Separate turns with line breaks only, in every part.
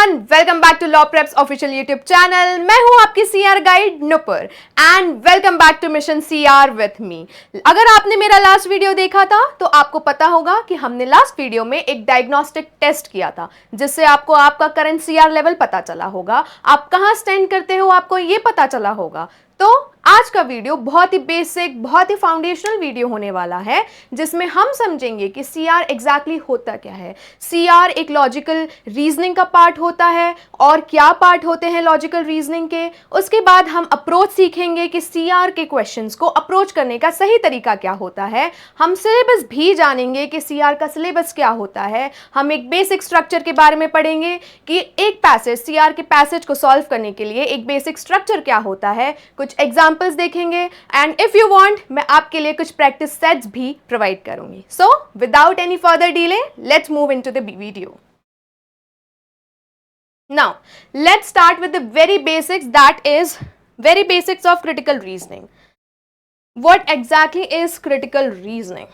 And welcome back to law preps official YouTube channel. मैं हूं आपकी CR guide Nupur and welcome back to mission CR with me. अगर आपने मेरा last video देखा था तो आपको पता होगा कि हमने लास्ट वीडियो में एक डायग्नोस्टिक टेस्ट किया था जिससे आपको आपका करंट सीआर लेवल पता चला होगा, आप कहां स्टैंड करते हो आपको ये पता चला होगा। तो आज का वीडियो बहुत ही बेसिक, बहुत ही फाउंडेशनल वीडियो होने वाला है जिसमें हम समझेंगे कि सीआर एग्जैक्टली होता क्या है। सीआर एक लॉजिकल रीजनिंग का पार्ट होता है और क्या पार्ट होते हैं लॉजिकल रीजनिंग के। उसके बाद हम अप्रोच सीखेंगे कि सीआर के क्वेश्चंस को अप्रोच करने का सही तरीका क्या होता है। हम सिलेबस भी जानेंगे कि सीआर का सिलेबस क्या होता है। हम एक बेसिक स्ट्रक्चर के बारे में पढ़ेंगे कि एक पैसेज, सीआर के पैसेज को सॉल्व करने के लिए एक बेसिक स्ट्रक्चर क्या होता है। कुछ एग्जाम्पल्स देखेंगे एंड इफ यू वांट मैं आपके लिए कुछ प्रैक्टिस सेट्स भी प्रोवाइड करूंगी। So without any further delay let's move into the video. Now let's start with the very basics, that is very basics of critical reasoning. What exactly is critical reasoning?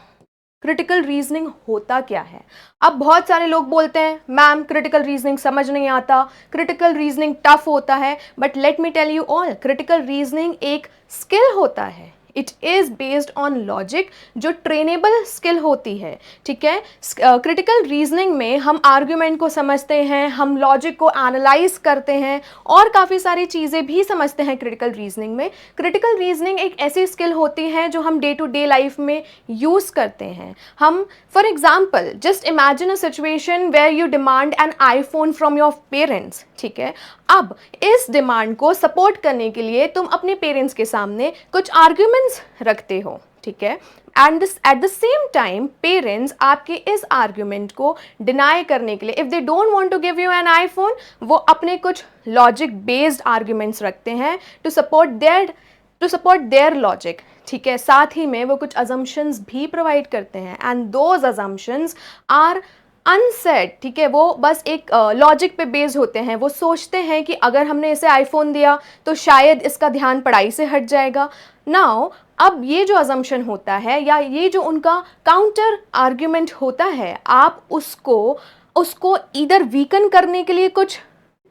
Critical reasoning होता क्या है? अब बहुत सारे लोग बोलते हैं ma'am critical reasoning समझ नहीं आता, क्रिटिकल रीजनिंग टफ होता है। But let me tell you all, critical reasoning एक स्किल होता है। It is based on logic, जो ट्रेनेबल स्किल होती है। ठीक है, क्रिटिकल रीजनिंग में हम आर्ग्यूमेंट को समझते हैं, हम लॉजिक को एनालाइज करते हैं और काफ़ी सारी चीज़ें भी समझते हैं क्रिटिकल रीजनिंग में। क्रिटिकल रीजनिंग एक ऐसी स्किल होती है जो हम डे टू डे लाइफ में यूज़ करते हैं। हम for example just imagine a situation where you demand an iPhone from your parents. ठीक है, अब इस डिमांड को सपोर्ट करने के लिए तुम अपने पेरेंट्स के सामने कुछ आर्ग्यूमेंट्स रखते हो। ठीक है, and at the same time parents आपके इस आर्ग्यूमेंट को डिनाई करने के लिए, if they don't want to give you an iPhone, वो अपने कुछ लॉजिक बेस्ड आर्ग्यूमेंट्स रखते हैं टू सपोर्ट देयर लॉजिक। ठीक है, साथ ही में वो कुछ अजम्पशंस भी प्रोवाइड करते हैं and those assumptions are unsaid. ठीक है, वो बस एक लॉजिक पे बेस्ड होते हैं। वो सोचते हैं कि अगर हमने इसे आईफोन दिया तो शायद इसका ध्यान पढ़ाई से हट जाएगा। नाउ अब ये जो अजम्पशन होता है या ये जो उनका काउंटर आर्ग्यूमेंट होता है, आप उसको ईदर वीकन करने के लिए कुछ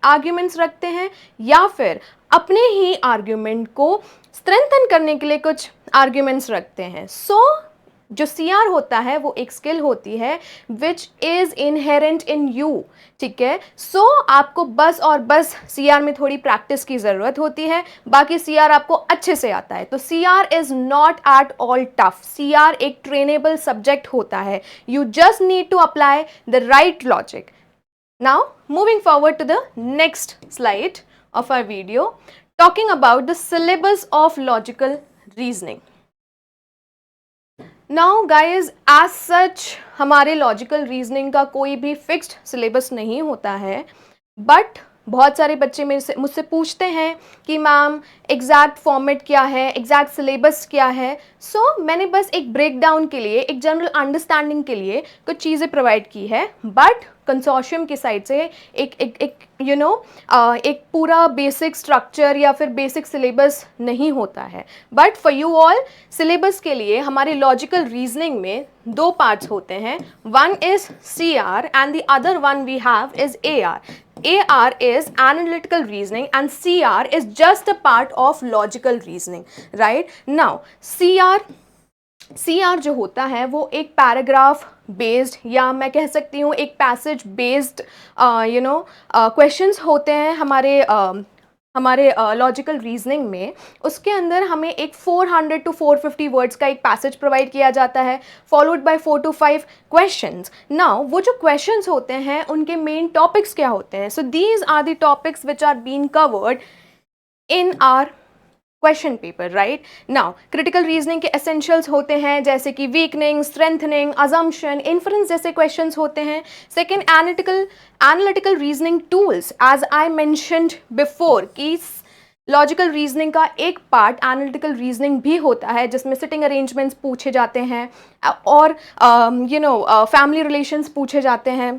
आर्ग्यूमेंट्स रखते हैं या फिर अपने ही आर्ग्यूमेंट को स्ट्रेंथन करने के लिए कुछ आर्ग्यूमेंट्स रखते हैं। सो जो सीआर होता है वो एक स्किल होती है which is inherent in you. ठीक है, सो आपको बस और बस सीआर में थोड़ी प्रैक्टिस की ज़रूरत होती है, बाकी सीआर आपको अच्छे से आता है। तो CR is not at all tough. CR एक ट्रेनेबल सब्जेक्ट होता है। You just need to apply the right logic. Now moving forward to the next slide of our video, talking about the syllabus of logical reasoning. Now guys, as such हमारे लॉजिकल reasoning का कोई भी fixed syllabus नहीं होता है, but बहुत सारे बच्चे मुझसे पूछते हैं कि मैम एग्जैक्ट फॉर्मेट क्या है, एग्जैक्ट सिलेबस क्या है। सो मैंने बस एक ब्रेक डाउन के लिए, एक जनरल अंडरस्टैंडिंग के लिए कुछ चीज़ें प्रोवाइड की है, बट कंसोर्शियम की साइड से एक पूरा बेसिक स्ट्रक्चर या फिर बेसिक सिलेबस नहीं होता है। But for you all, syllabus के लिए हमारे लॉजिकल रीजनिंग में दो पार्ट्स होते हैं। One is CR and the other one we have is AR. AR is analytical reasoning and CR is just a part of logical reasoning, right? Now, CR जो होता है वो एक पैराग्राफ बेस्ड या मैं कह सकती हूँ एक पैसेज बेस्ड क्वेश्चंस होते हैं हमारे लॉजिकल रीजनिंग में। उसके अंदर हमें एक 400 to 450 वर्ड्स का एक पैसेज प्रोवाइड किया जाता है, followed by 4 to 5 questions. Now वो जो क्वेश्चंस होते हैं उनके मेन टॉपिक्स क्या होते हैं? So these are the topics which are been covered in our question paper, right? Now critical reasoning के एसेंशियल्स होते हैं जैसे कि वीकनिंग, स्ट्रेंथनिंग, अजम्पशन, इन्फरेंस जैसे क्वेश्चंस होते हैं। Second, analytical reasoning tools, as I mentioned before कि logical reasoning का एक पार्ट एनालिटिकल रीजनिंग भी होता है जिसमें सिटिंग अरेंजमेंट्स पूछे जाते हैं और फैमिली रिलेशंस पूछे जाते हैं।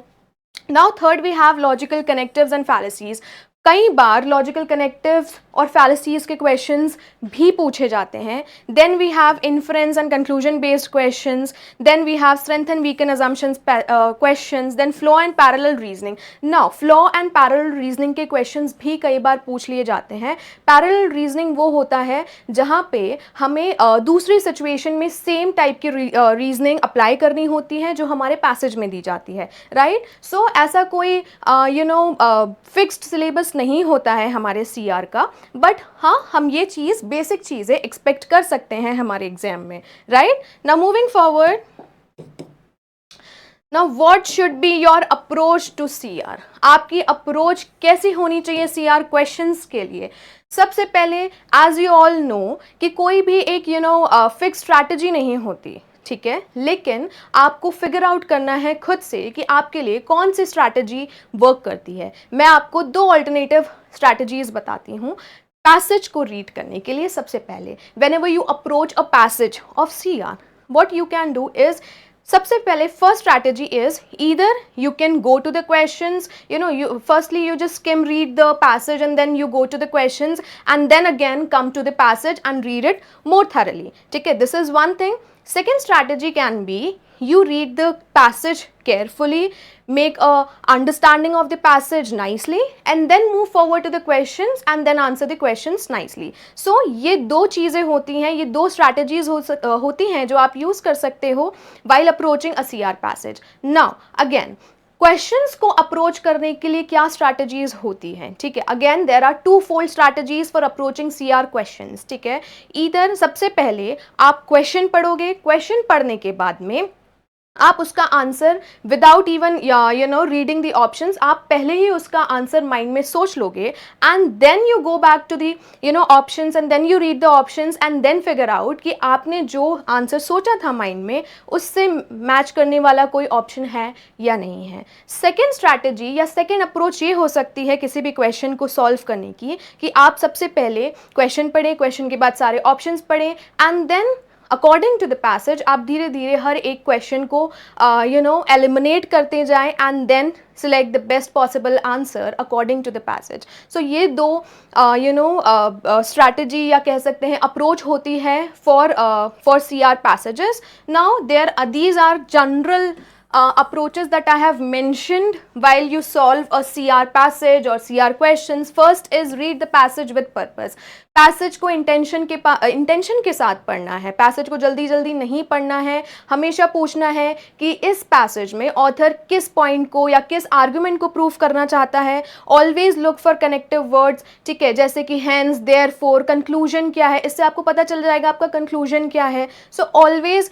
Now third, we have logical connectives and fallacies. कई बार लॉजिकल कनेक्टिव्स और फैलेसीज के क्वेश्चंस भी पूछे जाते हैं. Then we have inference and conclusion based questions, then we have strength and weaken assumptions questions, then flaw and parallel reasoning. Now flaw and parallel reasoning के questions भी कई बार पूछ लिए जाते हैं. पैरेलल रीजनिंग वो होता है जहाँ पे हमें दूसरी सिचुएशन में सेम टाइप की रीजनिंग अप्लाई करनी होती है जो हमारे पैसेज में दी जाती है, राइट. सो ऐसा कोई फिक्स्ड सिलेबस नहीं होता है हमारे सीआर का, बट हाँ हम ये चीज़ बेसिक चीज़ें एक्सपेक्ट कर सकते हैं हमारे एग्जाम में, right. Now moving forward, now what should be your approach to CR. आपकी अप्रोच कैसी होनी चाहिए सीआर क्वेश्चंस के लिए. सबसे पहले एज यू ऑल नो कि कोई भी एक फिक्स स्ट्रैटेजी नहीं होती, ठीक है, लेकिन आपको फिगर आउट करना है खुद से कि आपके लिए कौन सी स्ट्रैटेजी वर्क करती है. मैं आपको 2 अल्टरनेटिव स्ट्रैटेजीज बताती हूँ पैसेज को रीड करने के लिए. सबसे पहले whenever you approach a passage of CR, what you can do is, सबसे पहले first strategy is either you can go to the questions, you firstly you just skim read the passage and then you go to the questions and then again come to the passage and read it more thoroughly. ठीक है, this is one thing. Second strategy can be you read the passage carefully, make a understanding of the passage nicely and then move forward to the questions and then answer the questions nicely. So ये 2 चीज़ें होती हैं, ये 2 strategies होती हैं जो आप use कर सकते हो while approaching a CR passage. Now again questions को अप्रोच करने के लिए क्या स्ट्रैटेजीज होती हैं, ठीक है. Again there are 2 fold strategies for approaching CR questions, ठीक है. ईदर सबसे पहले आप क्वेश्चन पढ़ोगे, क्वेश्चन पढ़ने के बाद में आप उसका answer without even reading the options, आप पहले ही उसका आंसर माइंड में सोच लोगे and then you go back to the options and then you read the options and then figure out कि आपने जो आंसर सोचा था माइंड में उससे मैच करने वाला कोई ऑप्शन है या नहीं है. सेकेंड स्ट्रैटेजी या सेकेंड अप्रोच ये हो सकती है किसी भी क्वेश्चन को सॉल्व करने की कि आप सबसे पहले क्वेश्चन पढ़ें, क्वेश्चन के बाद सारे ऑप्शंस पढ़ें and then according to the passage आप धीरे धीरे हर एक क्वेश्चन को एलिमिनेट करते जाएं and then select the best possible answer according to the passage. So ये 2 स्ट्रैटेजी या कह सकते हैं अप्रोच होती है for CR passages. Now these are general approaches that I have mentioned while you solve a CR passage or CR questions. First is read the passage with purpose. Passage को intention के साथ पढ़ना है, passage को जल्दी जल्दी नहीं पढ़ना है. हमेशा पूछना है कि इस पैसेज में ऑथर किस पॉइंट को या किस आर्गुमेंट को प्रूव करना चाहता है. Always look for connective words, ठीक है, जैसे कि हेंस, देयरफॉर, कंक्लूजन क्या है, इससे आपको पता चल जाएगा आपका कंक्लूजन क्या है. So always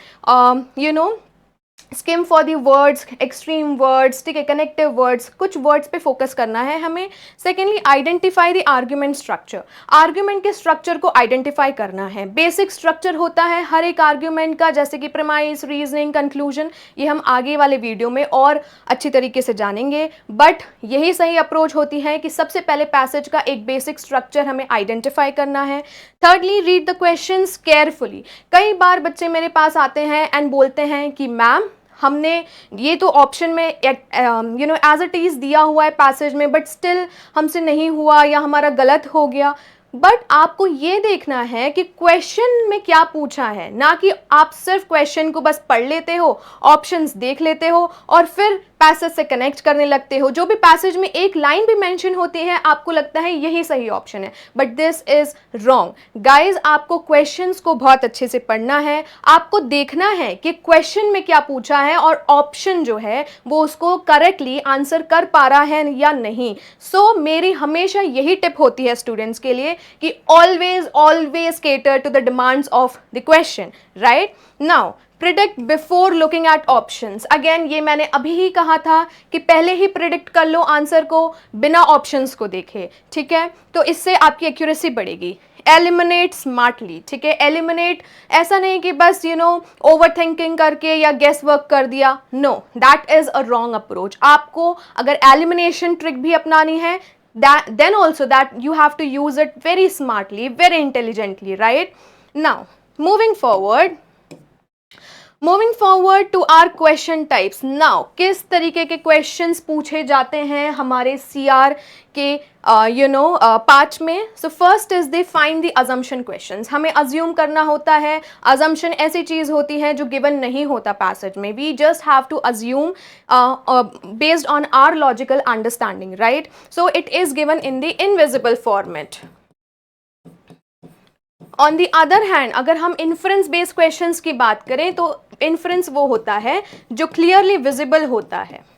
scheme for the words, extreme words, ठीक है, कनेक्टिव वर्ड्स, कुछ वर्ड्स पे फोकस करना है हमें. Secondly identify the argument structure, argument के स्ट्रक्चर को आइडेंटिफाई करना है. बेसिक स्ट्रक्चर होता है हर एक आर्ग्यूमेंट का, जैसे कि प्रीमाइस, रीजनिंग, कंक्लूजन, ये हम आगे वाले वीडियो में और अच्छी तरीके से जानेंगे. बट यही सही अप्रोच होती है कि सबसे पहले पैसेज का एक बेसिक स्ट्रक्चर हमें आइडेंटिफाई करना है. Thirdly read the questions carefully. कई बार बच्चे मेरे पास आते हैं एंड बोलते हैं कि मैम हमने ये तो ऑप्शन में एज इट इज़ दिया हुआ है पैसेज में, बट स्टिल हमसे नहीं हुआ या हमारा गलत हो गया. बट आपको ये देखना है कि क्वेश्चन में क्या पूछा है, ना कि आप सिर्फ क्वेश्चन को बस पढ़ लेते हो, ऑप्शंस देख लेते हो और फिर पैसेज से कनेक्ट करने लगते हो. जो भी पैसेज में एक लाइन भी मेंशन होती है आपको लगता है यही सही ऑप्शन है, but this is wrong. Guys, आपको क्वेश्चंस को बहुत अच्छे से पढ़ना है, आपको देखना है कि क्वेश्चन में क्या पूछा है और ऑप्शन जो है वो उसको करेक्टली आंसर कर पा रहा है या नहीं. सो मेरी हमेशा यही टिप होती है स्टूडेंट्स के लिए कि always cater to the demands of the question, right. Now predict before looking at options. Again ये मैंने अभी ही कहा था कि पहले ही प्रिडिक्ट कर लो आंसर को बिना ऑप्शंस को देखे, ठीक है, तो इससे आपकी एक्यूरेसी बढ़ेगी. एलिमिनेट स्मार्टली, ठीक है, एलिमिनेट ऐसा नहीं कि बस ओवर थिंकिंग करके या गेस वर्क कर दिया. No, that is a wrong approach. आपको अगर एलिमिनेशन ट्रिक भी अपनानी है then also that you have to use it very smartly, very intelligently, right. Now moving forward, moving forward to our question types now, किस तरीके के questions पूछे जाते हैं हमारे CR के पार्ट में. सो first is the find the assumption questions. हमें अज्यूम करना होता है. अजम्पशन ऐसी चीज होती है जो गिवन नहीं होता पैसेज में. We just have to assume based on our logical understanding, right. So it is given in the invisible format. On the other hand अगर हम इन्फ्रेंस बेस्ड क्वेश्चंस की बात करें तो इन्फ्रेंस वो होता है जो क्लियरली विजिबल होता है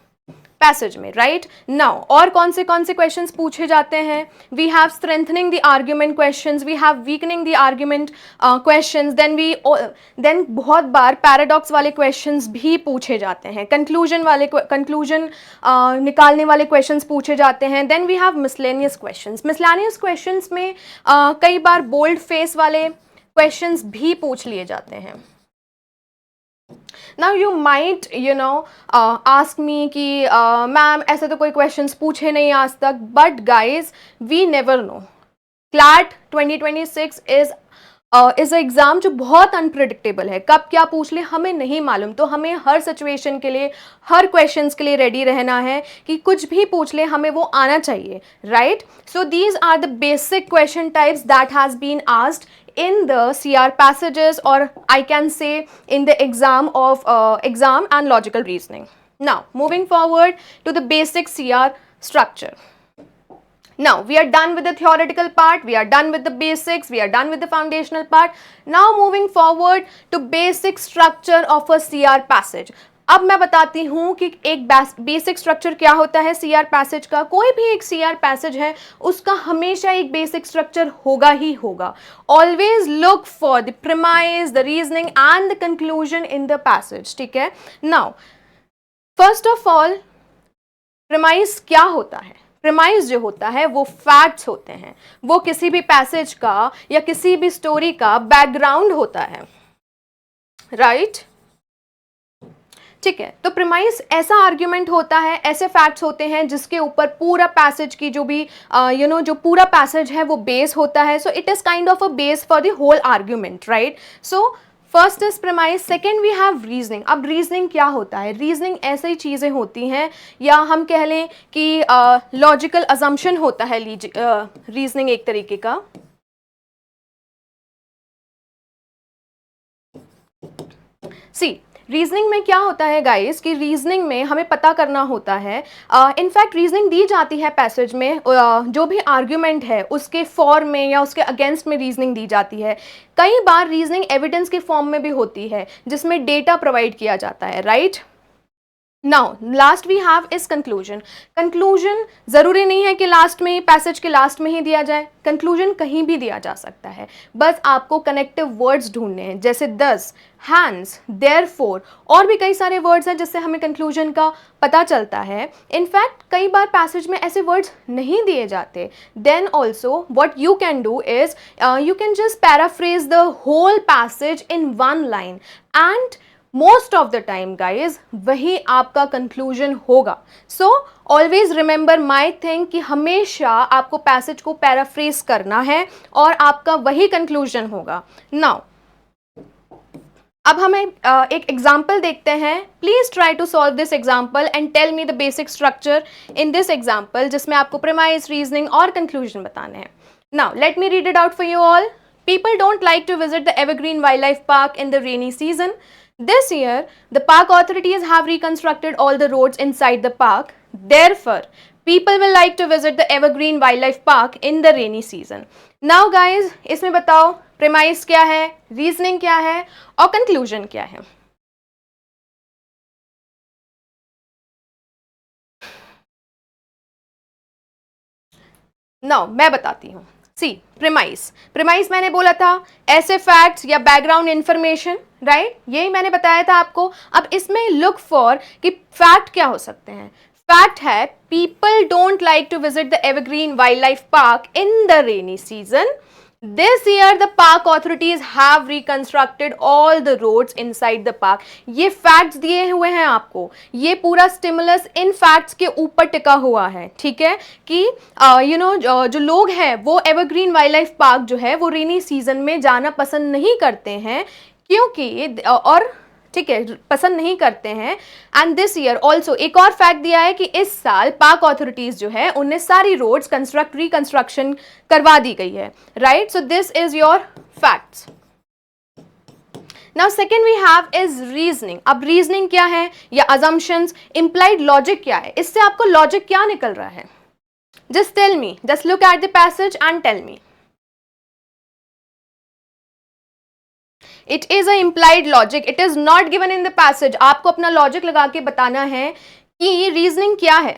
पैसेज में, राइट. नाउ और कौन से क्वेश्चंस पूछे जाते हैं. We have strengthening the argument questions, we have weakening the argument questions, then बहुत बार पैराडॉक्स वाले क्वेश्चंस भी पूछे जाते हैं. कंक्लूजन निकालने वाले क्वेश्चंस पूछे जाते हैं. Then we have miscellaneous questions. Miscellaneous questions में कई बार बोल्ड फेस वाले क्वेश्चंस भी पूछ लिए जाते हैं. Now you might ask me कि मैम ऐसे तो कोई क्वेश्चंस पूछे नहीं आज तक, but guys we never know. CLAT 2026 is exam जो बहुत अनप्रिडिक्टेबल है. कब क्या पूछ ले हमें नहीं मालूम. तो हमें हर सिचुएशन के लिए, हर क्वेश्चंस के लिए रेडी रहना है कि कुछ भी पूछ ले हमें वो आना चाहिए, right. So these are the basic question types that has been asked in the CR passages, or I can say in the exam and logical reasoning. Now moving forward to the basic CR structure. Now we are done with the theoretical part, we are done with the basics, we are done with the foundational part. Now moving forward to basic structure of a CR passage. अब मैं बताती हूँ कि एक basic structure क्या होता है CR passage का. कोई भी एक CR पैसेज है उसका हमेशा एक बेसिक स्ट्रक्चर होगा ही होगा. Always look for the premise, the reasoning and the conclusion in the passage, ठीक है. Now first of all premise क्या होता है. प्रीमाइस जो होता है वो फैक्ट्स होते हैं. वो किसी भी पैसेज का या किसी भी स्टोरी का बैकग्राउंड होता है, राइट. ठीक है. तो प्रीमाइस ऐसा आर्ग्यूमेंट होता है, ऐसे फैक्ट्स होते हैं जिसके ऊपर पूरा पैसेज की जो भी जो पूरा पैसेज है वो बेस होता है. So it is kind of a base for the whole argument, right. So first is premise. Second we have reasoning. अब रीजनिंग क्या होता है. रीजनिंग ऐसी चीज़ें होती हैं, या हम कह लें कि लॉजिकल अजम्पशन होता है रीजनिंग एक तरीके का. सी रीजनिंग में क्या होता है गाइस कि रीजनिंग में हमें पता करना होता है. इनफैक्ट रीजनिंग दी जाती है पैसेज में, जो भी आर्ग्यूमेंट है उसके फॉर्म में या उसके अगेंस्ट में रीजनिंग दी जाती है. कई बार रीजनिंग एविडेंस के फॉर्म में भी होती है जिसमें डेटा प्रोवाइड किया जाता है, right. Now last we have is conclusion. Conclusion जरूरी नहीं है कि लास्ट में, पैसेज के लास्ट में ही दिया जाए. कंक्लूजन कहीं भी दिया जा सकता है. बस आपको कनेक्टिव वर्ड्स ढूंढने हैं, जैसे दस, हैंड्स, देयरफॉर, और भी कई सारे वर्ड्स हैं जिससे हमें कंक्लूजन का पता चलता है. इनफैक्ट कई बार पैसेज में ऐसे वर्ड्स नहीं दिए जाते. Then also what you can do is you can just paraphrase the whole passage in one line, and most of the time guys वही आपका कंक्लूजन होगा. So always remember my thing कि हमेशा आपको पैसेज को पैराफ्रेज करना है और आपका वही कंक्लूजन होगा. नाउ अब हमें एक एग्जाम्पल देखते हैं. Please try to solve this example and tell me the basic structure in this example, जिसमें आपको प्रीमाइस, रीजनिंग और कंक्लूजन बताने हैं. Now let me read it out for you all. People don't like to visit the Evergreen Wildlife Park in the rainy season. This year, the park authorities have reconstructed all the roads inside the park. Therefore, people will like to visit the Evergreen Wildlife Park in the rainy season. Now guys, इसमें बताओ premise क्या है, reasoning क्या है और conclusion क्या है. Now मैं बताती हूँ. सी प्रीमाइस मैंने बोला था ऐसे फैक्ट्स या बैकग्राउंड इंफॉर्मेशन, राइट. यही मैंने बताया था आपको. अब इसमें लुक फॉर कि फैक्ट क्या हो सकते हैं. फैक्ट है people don't like to visit the evergreen wild life park in the rainy season. This year the park authorities have reconstructed all the roads inside the park. ये facts दिए हुए हैं आपको. ये पूरा stimulus इन facts के ऊपर टिका हुआ है, ठीक है, कि जो लोग हैं वो एवरग्रीन वाइल्ड लाइफ पार्क जो है वो रेनी सीजन में जाना पसंद नहीं करते हैं, क्योंकि और ठीक है, पसंद नहीं करते हैं। एंड दिस ईयर ऑल्सो एक और फैक्ट दिया है कि इस साल पाक अथॉरिटीज जो है उनने सारी रोड्स रिकंस्ट्रक्शन करवा दी गई है, right. So this is your facts. Now second we have is reasoning. अब रीजनिंग क्या है या अजम्पशंस, इंप्लाइड लॉजिक क्या है, इससे आपको लॉजिक क्या निकल रहा है? Just tell me, just look at the passage and tell me. It is a implied logic, it is not given in the passage. आपको अपना लॉजिक लगा के बताना है कि रीजनिंग क्या है।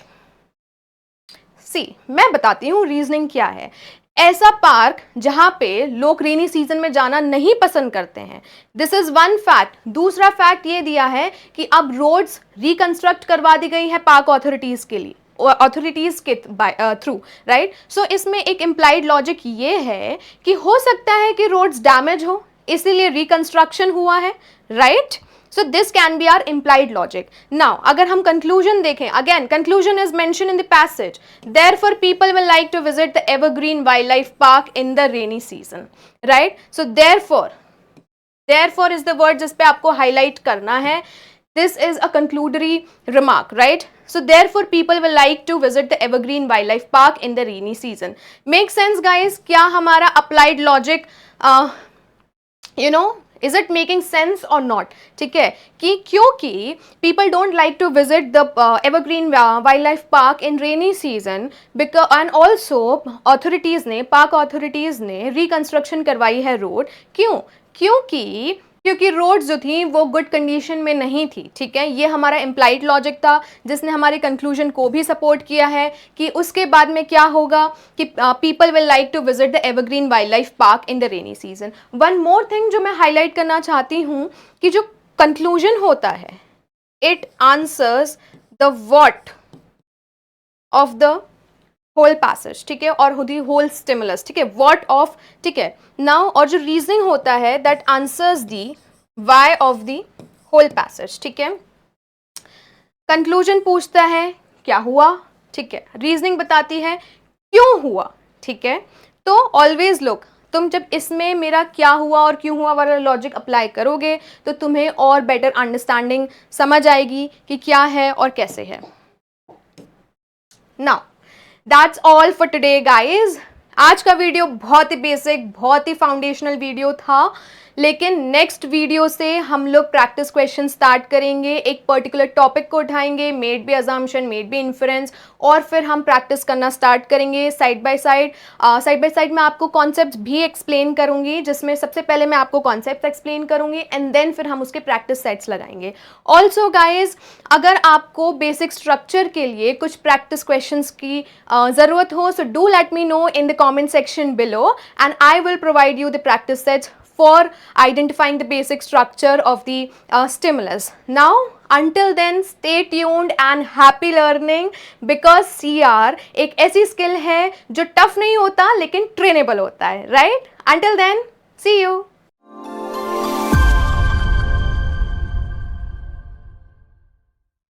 सी, मैं बताती हूं रीजनिंग क्या है। ऐसा पार्क जहां पे लोग रेनी सीजन में जाना नहीं पसंद करते हैं, दिस इज वन फैक्ट। दूसरा फैक्ट ये दिया है कि अब रोड्स रिकंस्ट्रक्ट करवा दी गई है पार्क अथॉरिटीज के लिए, अथॉरिटीज के थ्रू, राइट। सो इसमें एक इम्प्लाइड लॉजिक ये है कि हो सकता है कि रोड्स डैमेज हो, इसीलिए रिकंस्ट्रक्शन हुआ है, right. So this can be our implied logic. Now, अगर हम conclusion देखें, again conclusion is mentioned in the passage. Therefore, people will like to visit the Evergreen Wildlife Park in the rainy season, right? So therefore is the word जिस पे आपको highlight करना है. This is a conclusory remark, right? So therefore, people will like to visit the Evergreen Wildlife Park in the rainy season. Make sense, guys? क्या हमारा applied logic, is it making sense or not? ठीक है, कि क्योंकि people don't like to visit the Evergreen Wildlife Park in rainy season because and also authorities ने, park authorities ने reconstruction करवाई है रोड। क्यों? क्योंकि रोड्स जो थी वो गुड कंडीशन में नहीं थी, ठीक है। ये हमारा इम्प्लाइड लॉजिक था जिसने हमारे कंक्लूजन को भी सपोर्ट किया है कि उसके बाद में क्या होगा कि people will like to visit the evergreen wild life park in the rainy season. One more thing जो मैं हाईलाइट करना चाहती हूँ कि जो कंक्लूजन होता है it answers the what of the whole passage, ठीक है, और दी होल स्टिमुलस, ठीक है, व्हाट ऑफ, ठीक है। नाउ और जो रीजनिंग होता है that answers the why of the whole passage, ठीक है। कंक्लूजन पूछता है क्या हुआ, ठीक है, रीजनिंग बताती है क्यों हुआ, ठीक है। तो ऑलवेज लुक, तुम जब इसमें मेरा क्या हुआ और क्यों हुआ वाला लॉजिक अप्लाई करोगे तो तुम्हें और बेटर अंडरस्टैंडिंग समझ आएगी कि क्या है और कैसे है। Now That's all for today, guys. आज का वीडियो बहुत ही बेसिक, बहुत ही फाउंडेशनल वीडियो था, लेकिन नेक्स्ट वीडियो से हम लोग प्रैक्टिस क्वेश्चन स्टार्ट करेंगे, एक पर्टिकुलर टॉपिक को उठाएंगे, maybe assumption, maybe inference, और फिर हम प्रैक्टिस करना स्टार्ट करेंगे साइड बाय साइड मैं आपको कॉन्सेप्ट्स भी एक्सप्लेन करूंगी, जिसमें सबसे पहले मैं आपको कॉन्सेप्ट एक्सप्लेन करूंगी एंड देन फिर हम उसके प्रैक्टिस सेट्स लगाएंगे। ऑल्सो गाइज, अगर आपको बेसिक स्ट्रक्चर के लिए कुछ प्रैक्टिस क्वेश्चंस की ज़रूरत हो, so do let me know in the comment section below and I will provide you the practice sets for identifying the basic structure of the stimulus. Now until then stay tuned and happy learning because CR एक ऐसी skill है जो tough नहीं होता लेकिन trainable होता है, right? Until then, see you.